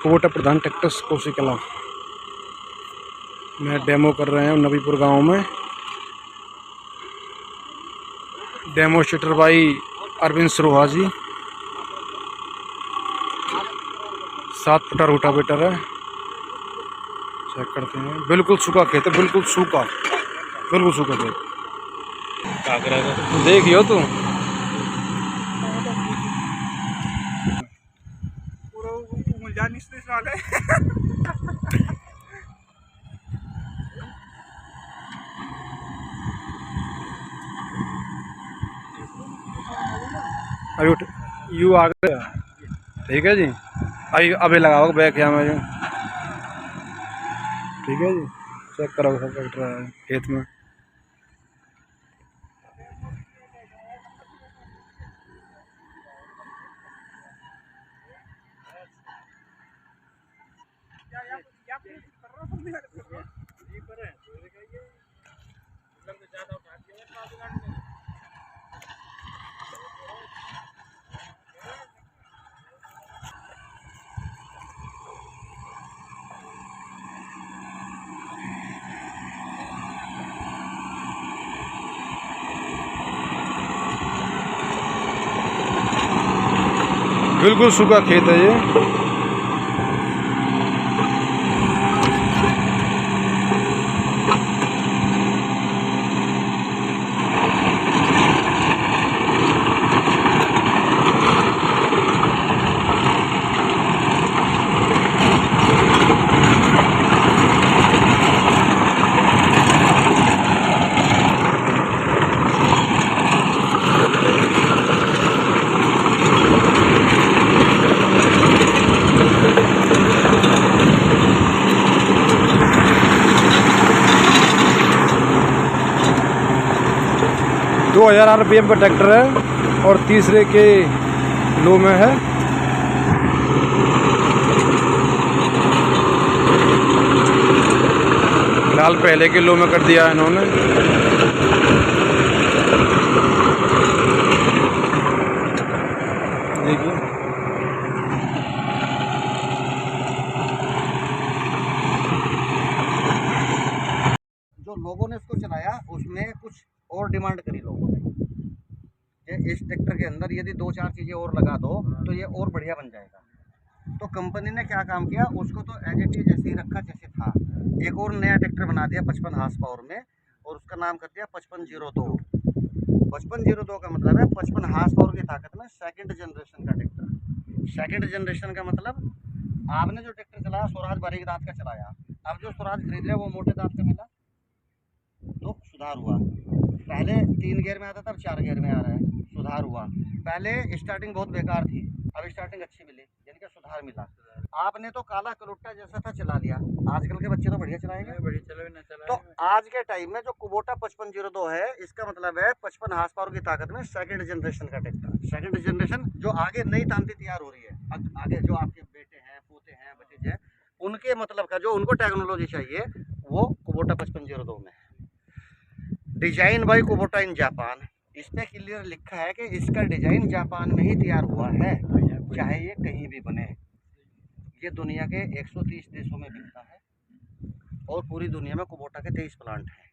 Kubota प्रधान tractors Kosikalan में demo कर रहे हैं नबीपुर गांव में। डेमोस्ट्रेटर भाई अरविंद सरोहा जी। 7 फुटा रोटावेटर है। चेक करते हैं। बिल्कुल सूखा खेत है, बिल्कुल सूखा खेत। देखियो तू अभी यू आ गया। ठीक है जी। अभी लगाओ बैक यहाँ में। ठीक है जी। चेक करो सब ट्रैक्टर खेत में। बिल्कुल सूखा खेत है ये। दो 2000 RPM का ट्रैक्टर है और तीसरे के लो में है। फिलहाल पहले के लो में कर दिया है इन्होंने। देखिए जो लोगों ने इसको चलाया उसमें कुछ और डिमांड करी लोगों ने कि इस ट्रैक्टर के अंदर यदि 2-4 चीज़ें और लगा दो तो ये और बढ़िया बन जाएगा। तो कंपनी ने क्या काम किया, उसको तो एज इट इज जैसे ही रखा जैसे था। एक और नया ट्रैक्टर बना दिया 55 हार्स पावर में और उसका नाम कर दिया 5502। 5502 का मतलब है 55 हार्स पावर की ताकत में सेकंड जनरेशन का ट्रैक्टर। सेकंड जनरेशन का मतलब आपने जो ट्रैक्टर चलाया स्वराज बारीक दांत का चलाया, अब जो स्वराज खरीद रहे वो मोटे दांत का मिला तो सुधार हुआ। पहले 3 गियर में आता था, अब 4 गियर में आ रहा है, सुधार हुआ। पहले स्टार्टिंग बहुत बेकार थी, अब स्टार्टिंग अच्छी मिली, यानी कि सुधार मिला। आपने तो काला कलुट्टा जैसा था चला लिया, आजकल के बच्चे तो बढ़िया चलाएंगे। तो आज के टाइम में जो कुबोटा 5502 है, इसका मतलब है 55 हार्स पावर की ताकत में सेकंड जनरेशन का ट्रैक्टर। सेकंड जनरेशन जो आगे नई तांती तैयार हो रही है, आगे जो आपके बेटे हैं, पोते हैं, भतीजे हैं, उनके मतलब का जो उनको टेक्नोलॉजी चाहिए वो कुबोटा 5502 में है। Design by Kubota in Japan. इस पे क्लियर लिखा है कि इसका डिजाइन जापान में ही तैयार हुआ है, चाहे ये कहीं भी बने। ये दुनिया के 130 देशों में बिकता है और पूरी दुनिया में कुबोटा के 23 प्लांट हैं।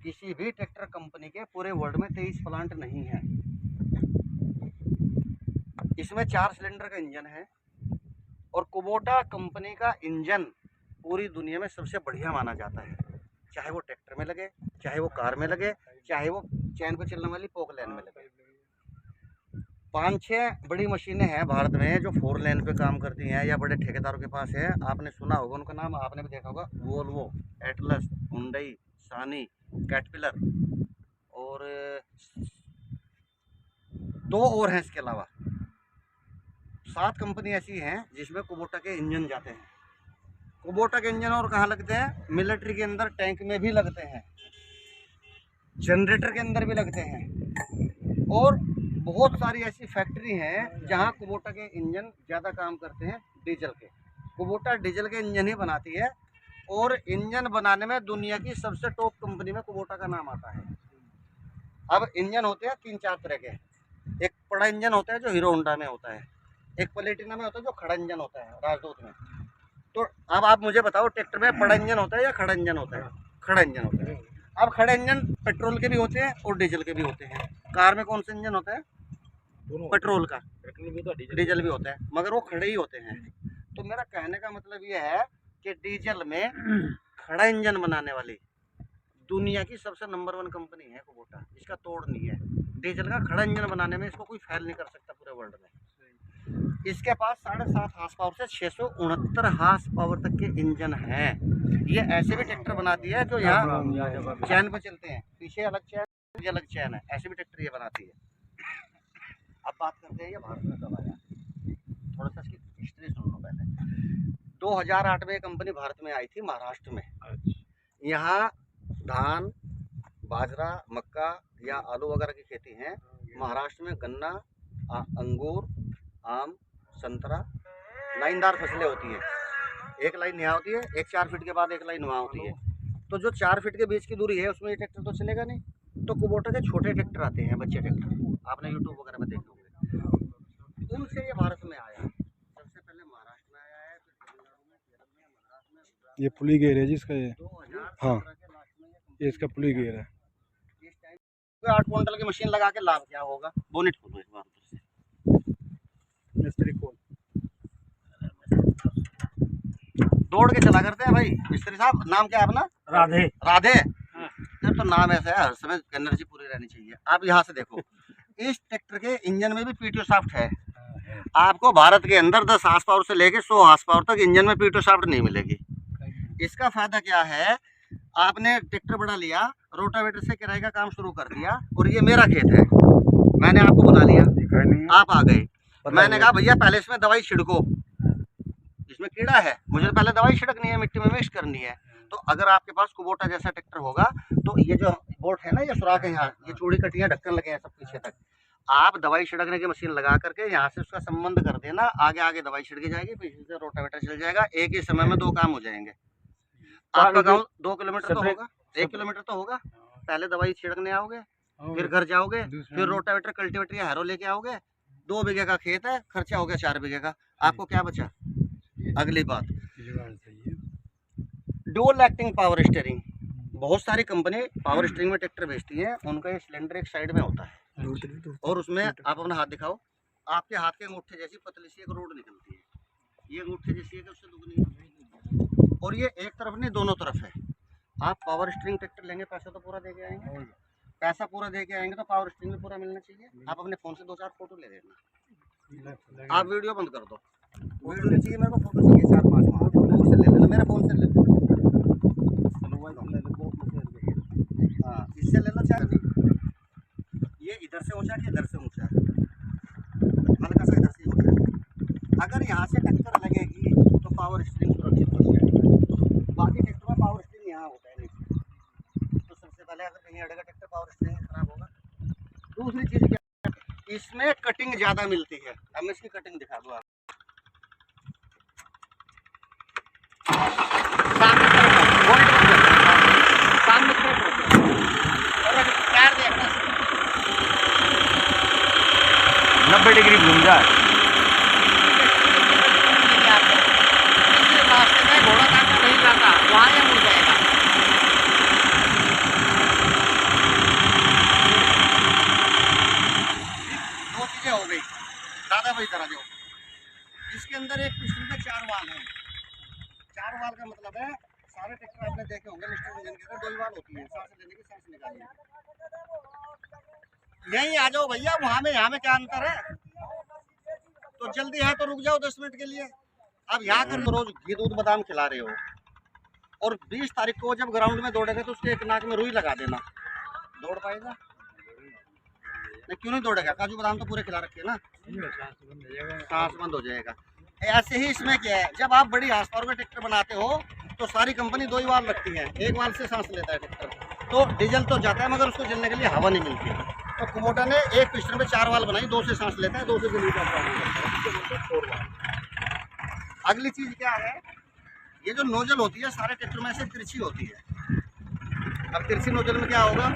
किसी भी ट्रैक्टर कंपनी के पूरे वर्ल्ड में 23 प्लांट नहीं है। इसमें 4 सिलेंडर का इंजन है और कुबोटा कंपनी का इंजन पूरी दुनिया में सबसे बढ़िया माना जाता है, चाहे वो ट्रैक्टर में लगे, चाहे वो कार में लगे, चाहे वो चैन पर चलने वाली पोक लेन में लगे। 5-6 बड़ी मशीनें हैं भारत में जो 4 लेन पे काम करती हैं या बड़े ठेकेदारों के पास है। आपने सुना होगा उनका नाम, आपने भी देखा होगा, वोल्वो, एटलस, हुंडई, सानी, कैटरपिलर और 2 और हैं। इसके अलावा 7 कंपनी ऐसी हैं जिसमें कुबोटा के इंजन जाते हैं। कुबोटा के इंजन और कहाँ लगते हैं? मिलिट्री के अंदर टैंक में भी लगते हैं, जनरेटर के अंदर भी लगते हैं और बहुत सारी ऐसी फैक्ट्री हैं जहां कुबोटा के इंजन ज़्यादा काम करते हैं डीजल के। कुबोटा डीजल के इंजन ही बनाती है और इंजन बनाने में दुनिया की सबसे टॉप कंपनी में कुबोटा का नाम आता है। अब इंजन होते हैं 3-4 तरह के। एक बड़ा इंजन होता है जो हीरो होंडा में होता है, एक प्लेटिना में होता है जो खड़ा इंजन होता है राजदूत में। तो अब आप मुझे बताओ ट्रैक्टर में बड़ा इंजन होता है या खड़ा इंजन होता है? खड़ा इंजन होता है। अब खड़ा इंजन पेट्रोल के भी होते हैं और डीजल के भी होते हैं। कार में कौन सा इंजन होता है? पेट्रोल का। डीजल भी होता है, मगर वो खड़े ही होते हैं। तो मेरा कहने का मतलब ये है कि डीजल में खड़ा इंजन बनाने वाली दुनिया की सबसे नंबर 1 कंपनी है कुबोटा। इसका तोड़ नहीं है। डीजल का खड़ा इंजन बनाने में इसको कोई फेल नहीं कर सकता पूरे वर्ल्ड में। इसके पास 7.5 हार्स पावर से 669 हार्स पावर तक के इंजन हैं। ये ऐसे भी ट्रैक्टर बनाती है जो यहाँ चैन पे चलते हैं, पीछे अलग चैन, ये अलग चैन है, ऐसे भी ट्रैक्टर ये बनाती है। अब बात करते हैं ये भारत में कब आया, थोड़ा सा इसकी हिस्ट्री सुन लो पहले। 2008 में कंपनी भारत में आई थी, महाराष्ट्र में। यहाँ धान, बाजरा, मक्का या आलू वगैरह की खेती है। महाराष्ट्र में गन्ना, अंगूर, आम, संतरा, लाइनदार फसलें होती हैं। एक लाइन यहाँ होती है, एक 4 फीट के बाद एक लाइन वहाँ होती है। तो जो 4 फीट के बीच की दूरी है उसमें ये ट्रैक्टर तो चलेगा नहीं। तो कुबोटा के छोटे ट्रैक्टर आते हैं, बच्चे ट्रैक्टर, आपने यूट्यूब वगैरह में देखे होंगे। उनसे ये भारत में आया। सबसे पहले महाराष्ट्र में आया है, फिर तमिलनाडु में, केरल में, महाराष्ट्र में, ये पुली गेयर है जिसका ये। 2017 हाँ, के लास्ट में ये इसका पुली गेयर है। इस टाइम 8 क्विंटल की मशीन लगा के लाभ क्या होगा? बोनेट खोलो एक बार ऊपर से, मिस्त्री खोल, दौड़ के चला करते हैं भाई मिस्त्री साहब। नाम क्या है अपना? राधे। राधे। तो नाम ऐसा है, हर समय एनर्जी पूरी रहनी चाहिए। आप यहाँ से देखो, इस ट्रैक्टर के इंजन में भी पीटीओ शाफ्ट है। आपको भारत के अंदर 10 हार्स पावर से लेके 100 हार्स पावर तक इंजन में पीटीओ शाफ्ट नहीं मिलेगी। इसका फायदा क्या है? आपने ट्रैक्टर बढ़ा लिया, रोटावेटर से किराए का काम शुरू कर दिया, और ये मेरा खेत है, मैंने आपको बुला लिया, आप आ गए। मैंने कहा भैया पहले इसमें दवाई छिड़को, इसमें कीड़ा है, मुझे पहले दवाई छिड़कनी है, मिट्टी में मिक्स करनी है। तो अगर आपके पास कुबोटा जैसा ट्रैक्टर होगा तो ये जो बोल्ट है ना, ये सुराख है यहाँ, ये चूड़ी कटियाँ ढक्कन लगे हैं सब पीछे तक, आप दवाई छिड़कने की मशीन लगा करके यहाँ से उसका संबंध कर देना, आगे आगे दवाई छिड़की जाएगी, पीछे से रोटावेटर चल जाएगा। एक ही समय में 2 काम हो जाएंगे। आपका गाँव 2 किलोमीटर तो होगा, 1 किलोमीटर तो होगा। पहले दवाई छिड़कने आओगे, फिर घर जाओगे, फिर रोटावेटर, कल्टीवेटर या हैरो लेके आओगे। 2 बीघे का खेत है, खर्चा हो गया 4 बीघे का, आपको क्या बचा? अगली बात, डुअल एक्टिंग पावर स्टीयरिंग। बहुत सारी कंपनी पावर स्टीयरिंग में ट्रैक्टर बेचती है, उनका ये सिलेंडर एक साइड में होता है, और उसमें आप अपना हाथ दिखाओ, आपके हाथ के अंगूठे जैसी पतली सी एक रोड निकलती है, ये अंगूठे जैसी है कि उससे दुगनी है, और ये एक तरफ नहीं दोनों तरफ है। आप पावर स्टीयरिंग ट्रैक्टर लेंगे, पैसा तो पूरा दे के आएंगे, पैसा पूरा दे के आएंगे तो पावर स्टीयरिंग भी पूरा मिलना चाहिए। आप अपने फ़ोन से 2-4 फोटो ले लेना, आप वीडियो बंद कर दो, वीडियो नहीं चाहिए मेरे को, फोटो चाहिए 4-5 दूर से ले लेना, मेरे फ़ोन से ले लेना, हाँ इससे ले लो। चाहे ये इधर से ऊंचा कि इधर से ऊंचा है, हल्का सा इधर से ऊंचा है। अगर यहाँ से टक्कर लगेगी तो पावर स्टीयरिंग सुरक्षित हो जाएगी। बाकी ट्रैक्टर में पावर स्टीयरिंग यहाँ होता है नीचे, तो सबसे पहले अगर कहीं अड़ेगा ट्रैक्टर, पावर स्टीयरिंग खराब होगा। दूसरी चीज़ क्या, इसमें कटिंग ज़्यादा मिलती है। अब मैं इसकी कटिंग दिखा दूँ, आप सामने और टायर देखना 90 डिग्री घूम जाए। रास्ते में घोड़ा काटा नहीं जाता, वहाँ ये मुड़ जाएगा। दो चीजें हो गई, दादा भाई तरह जो इसके अंदर एक पिस्टन में 4 वाल है। 4 वाल का मतलब है, सारे ट्रैक्टर आपने देखे होंगे लिस्टर इंजन के अंदर 2 वाल होती है, सांस लेने की, सांस निकालने की। यहीं आ जाओ भैया, वहाँ में यहाँ में क्या अंतर है? तो जल्दी है तो रुक जाओ 10 मिनट के लिए। अब यहाँ कर तो रोज घी दूध बादाम खिला रहे हो, और 20 तारीख को जब ग्राउंड में दौड़ेगा तो उसके एक नाक में रुई लगा देना, दौड़ पाएगा? नहीं, क्यों नहीं दौड़ेगा? काजू बादाम तो पूरे खिला रखे हैं ना, सांस बंद हो जाएगा। ऐसे ही इसमें क्या है, जब आप बड़ी हार्स पावर में ट्रैक्टर बनाते हो तो सारी कंपनी 2 ही वाल रखती है, एक वाल से सांस लेता है ट्रैक्टर, तो डीजल तो जाता है मगर उसको जलने के लिए हवा नहीं मिलती। तो कुबोटा ने एक पिस्टन में 4 वाल बनाई, 2 से सांस लेता है, 2 से जल्दी जाता है। अगली चीज क्या है, ये जो नोजल होती है सारे ट्रैक्टर में से तिरछी होती है। अब तिरछी नोजल में क्या होगा,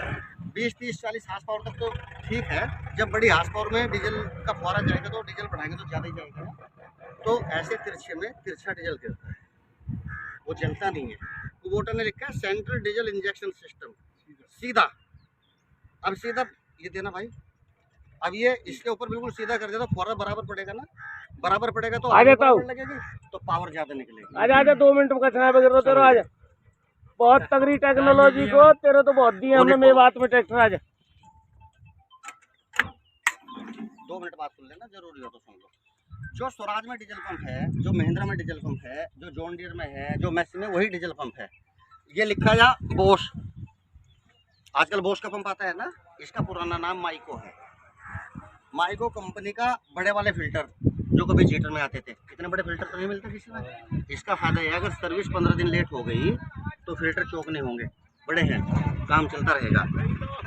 20, 30, 40 हार्स पावर तक तो ठीक है। जब बड़ी हार्स पावर में डीजल का फुहारा जाएगा तो डीजल बढ़ाएंगे तो ज़्यादा ही जाएगा ना। तो ऐसे तिरछे में तिरछा डीजल गिरता है, वो जलता नहीं है। कुबोटा ने लिखा है सेंट्रल डीजल इंजेक्शन सिस्टम, सीधा। अब सीधा ये देना भाई, अब ये इसके ऊपर बिल्कुल सीधा कर दिया तो फुहारा बराबर पड़ेगा ना, बराबर पड़ेगा तो आ जाता हूँ। लगेगी तो पावर ज़्यादा निकलेगी। आजा 2 मिनट में कचरा वगैरह तेरा आज बहुत तगड़ी टेक्नोलॉजी को तेरे तो बहुत दी हमने मेरी बात में ट्रैक्टर आज 2 मिनट बात सुन लेना, जरूरी हो तो सुन लो। जो स्वराज में डीजल पंप है, जो महिंद्रा में डीजल पंप है, जो जॉन डीयर में है, जो मैक्सी में, वही डीजल पंप है। ये लिखा जा बोश, आजकल बोश का पंप आता है ना, इसका पुराना नाम माइको है। माइको कंपनी का बड़े वाले फिल्टर जो कभी जीटर में आते थे, इतने बड़े फिल्टर तो नहीं मिलते किसी में। इसका फायदा है अगर सर्विस 15 दिन लेट हो गई तो फिल्टर चौक नहीं होंगे, बड़े हैं, काम चलता रहेगा।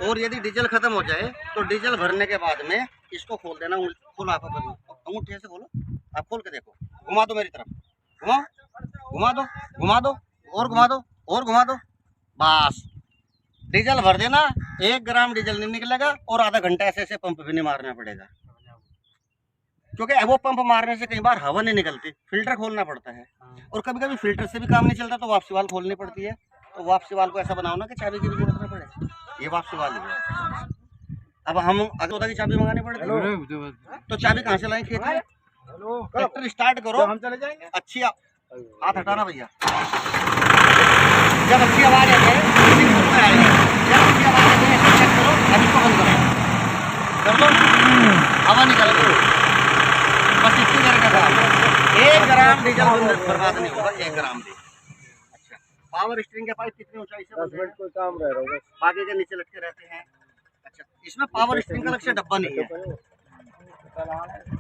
और यदि डीजल खत्म हो जाए तो डीजल भरने के बाद में इसको खोल देना, खोलो आप अंगूठे से खोलो, आप खोल के देखो, घुमा दो मेरी तरफ, घुमाओ, घुमा दो, घुमा दो, और घुमा दो, और घुमा दो, बस डीजल भर देना। 1 ग्राम डीजल नहीं निकलेगा और आधा घंटा ऐसे ऐसे पंप भी नहीं मारना पड़ेगा, क्योंकि वो पंप मारने से कई बार हवा नहीं निकलती, फिल्टर खोलना पड़ता है। और कभी कभी फिल्टर से भी काम नहीं चलता तो वापसी वाल खोलनी पड़ती है। तो वापसी वाल को ऐसा बनाओ ना कि चाबी की भी जरूरत ना पड़े, ये वापसी वाल है। अब हम अगर की चाबी मंगानी पड़ती है तो चाबी कहाँ से लाएं? खेत में। ट्रैक्टर स्टार्ट करो, हम चले जाएंगे। अच्छी हाथ हटाना भैया, जब अच्छी आवाज आ जाए जब अच्छी आवाज आ जाए चेक करो, अभी को बंद करो, कर दो, हवा निकाल दो, बस इतनी देर का काम। 1 ग्राम डीजल बर्बाद नहीं होगा, 1 ग्राम भी। अच्छा, पावर स्टीयरिंग के पाइप कितनी ऊंचाई से बनते हैं? कोई काम रह रहा है, बाकी के नीचे लटके रहते हैं। अच्छा, इसमें पावर स्टीयरिंग का अलग से डब्बा नहीं है।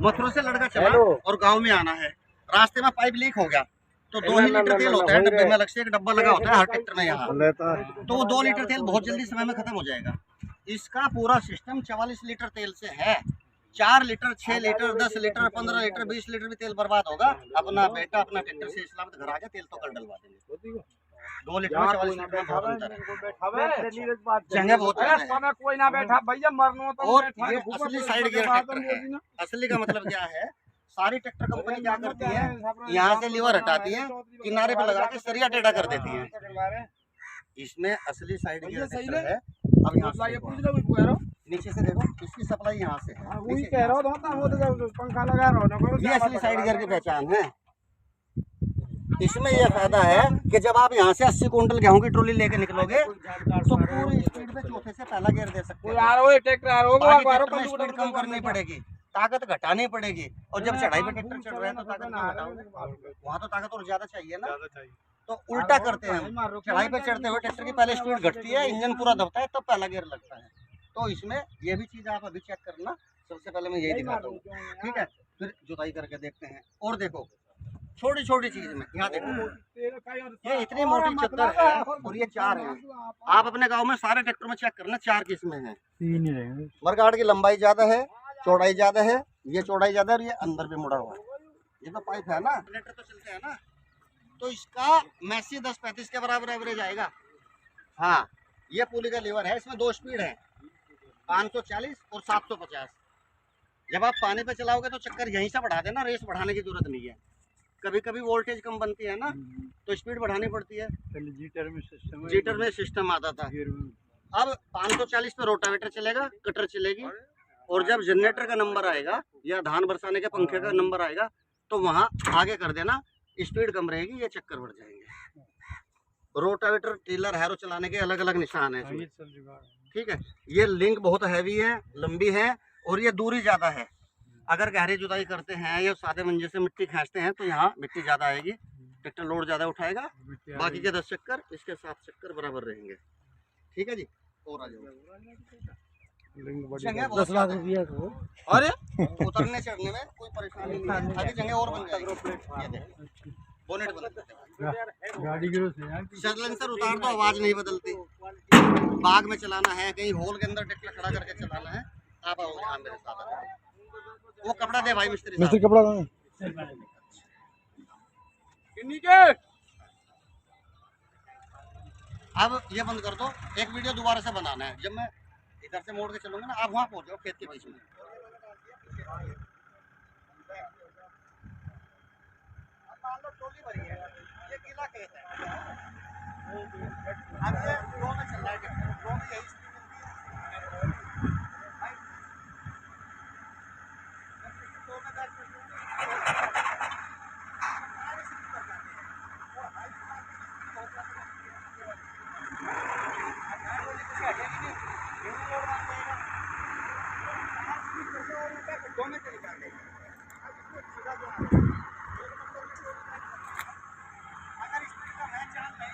मथुरा से लड़का चला और गांव में आना है, रास्ते में पाइप लीक हो गया तो 2 ही लीटर तेल होता है डब्बे में, अलग से एक डब्बा लगा होता है हर ट्रैक्टर में यहाँ, तो वो 2 लीटर तेल बहुत जल्दी समय में खत्म हो जाएगा। इसका पूरा सिस्टम 44 लीटर तेल से है। 4 litre, 6 litre, 10 litre, 15 litre, 20 litre भी तेल बर्बाद होगा। अपना बेटा अपना ट्रैक्टर से सलामत घर आ गया, तेल तो कर डलवा देंगे। 2 लीटर में 44 लीटर में बहुत अंतर है, जगह बहुत है। कोई ना बैठा भैया मरनो तो और ये असली साइड गियर ट्रैक्टर है। असली का मतलब क्या है, सारी ट्रैक्टर कंपनी क्या करती है, यहाँ से लीवर हटाती है, किनारे पे लगा के सरिया टेढ़ा कर देती है। इसमें असली साइड गियर ट्रैक्टर है। अब यहाँ से नीचे से देखो, इसकी सप्लाई यहाँ से है, पंखा लगा रहा ये असली साइड गियर की पहचान है। इसमें यह फायदा है कि जब आप यहाँ से 80 कुंटल गेहूं की ट्रॉली लेके निकलोगे तो पूरी स्पीड पे चौथे से पहला गियर दे सकते हो। ट्रैक्टर में स्पीड कम करनी पड़ेगी, ताकत घटानी पड़ेगी। और जब चढ़ाई पे ट्रैक्टर चढ़ रहे हैं तो ताकत नहीं घटाओगे, वहाँ तो ताकत और ज्यादा चाहिए ना। तो उल्टा करते हैं हम, चढ़ाई पे चढ़ते हुए ट्रैक्टर की पहले स्पीड घटती है, इंजन पूरा दबता है, तब पहला गियर लगता है। तो इसमें ये भी चीज आप अभी चेक करना, सबसे पहले मैं यही दिखाता हूँ, ठीक है। फिर जुताई करके देखते हैं। और देखो छोटी छोटी चीज में, यहाँ देखो ये इतनी मोटी चद्दर है और ये 4 है। आप अपने गांव में सारे ट्रैक्टर में चेक करना, 4 किस्में हैं। मरगाड़ की लंबाई ज्यादा है, चौड़ाई ज्यादा है, ये चौड़ाई ज्यादा है और ये अंदर भी मुड़ा हुआ है। ये तो पाइप है ना, जनरेटर तो चलते हैं ना, तो इसका मैसी 10-35 के बराबर एवरेज आएगा। हाँ, ये पुली का लीवर है, इसमें 2 स्पीड है, 540 और 750। जब आप पानी पे चलाओगे तो चक्कर यहीं से बढ़ा देना, रेस बढ़ाने की जरूरत नहीं है। कभी कभी वोल्टेज कम बनती है ना तो स्पीड बढ़ानी पड़ती है। जीटर में सिस्टम आता था। अब 540 पे रोटावेटर चलेगा, कटर चलेगी, और जब जनरेटर का नंबर आएगा या धान बरसाने के पंखे का नंबर आएगा तो वहाँ आगे कर देना, स्पीड कम रहेगी, ये चक्कर बढ़ जाएंगे। रोटावेटर, टीलर, हैरो चलाने के अलग अलग निशान है, ठीक है। ये लिंक बहुत हैवी है, लंबी है, और ये दूरी ज़्यादा है। अगर गहरी जुताई करते हैं या सादे मंजे से मिट्टी खींचते हैं तो यहाँ मिट्टी ज़्यादा आएगी, ट्रैक्टर लोड ज़्यादा उठाएगा, बाकी के 10 चक्कर इसके 7 चक्कर बराबर रहेंगे, ठीक है जी। और आ जाओ, 10 लाख रुपया को अरे उतरने चढ़ने में कोई परेशानी नहीं है, आगे जगह और बन जाएगी। बोनेट साइलेंसर उतार दो, आवाज़ नहीं बदलती। बाग में चलाना है, कहीं होल के अंदर ट्रैक्टर खड़ा करके चलाना है, आप आओ यहाँ मेरे साथ। वो कपड़ा दे भाई मिस्त्री कपड़ा अब ये बंद कर दो, एक वीडियो दोबारा से बनाना है। जब मैं इधर से मोड़ के चलूंगा ना, आप वहाँ पहुँच जाओ खेत के बीच में। अब मान लो ट्रॉली भरी है, ये गीला खेत है, अब ये फ्लो में चल रहा है, फ्लो में यही स्पीड मिलती है भाई, फ्लो में बैठ कर अगर स्पीड का मैच चांस नहीं